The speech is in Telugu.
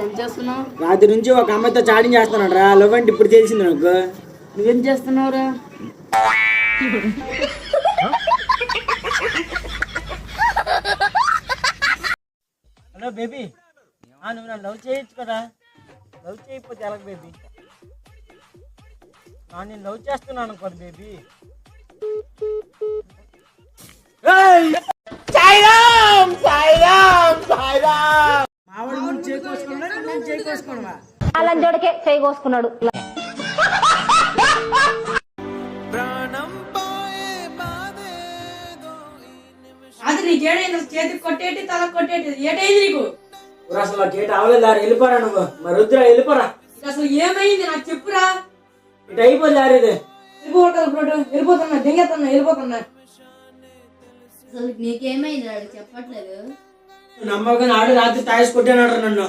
ఏం చేస్తున్నావు? రాత్రి నుంచి ఒక అమ్మాయితో చాటింగ్ చేస్తున్నాడు రా. లవ్ అంటే ఇప్పుడు తెలిసింది నాకు. నువ్వేం చేస్తున్నావురా? హలో బేబీ, నువ్వు నన్ను లవ్ చేయొచ్చు కదా. లవ్ చేయకపోతే ఎలాగ బేబీ? నేను లవ్ చేస్తున్నాను అనుకోదు బేబీ. మావాడి ముందు చేకోసుకున్నా, నేను చేకోసుకున్నా. అలా జోడికే చేయి కోసుకున్నాడు. అది నీకేడైంది? చేతికి కొట్టేటి, తల కొట్టేటి ఏటైంది నీకు? అసలు గేట్ అవలేదు. వెళ్ళిపోరా నువ్వు. మరి వద్దురా, వెళ్ళిపోరా. అసలు ఏమైంది నాకు చెప్పురా. ఇటు అయిపోయింది ఇది. వెళ్ళిపోతున్నా, దింగేస్తున్నా, వెళ్ళిపోతున్నా. అసలు నీకేమైంది చెప్పట్లేదు. నమ్మకం ఆడు రాత్రి తాగేసి కొట్టాడు నన్ను.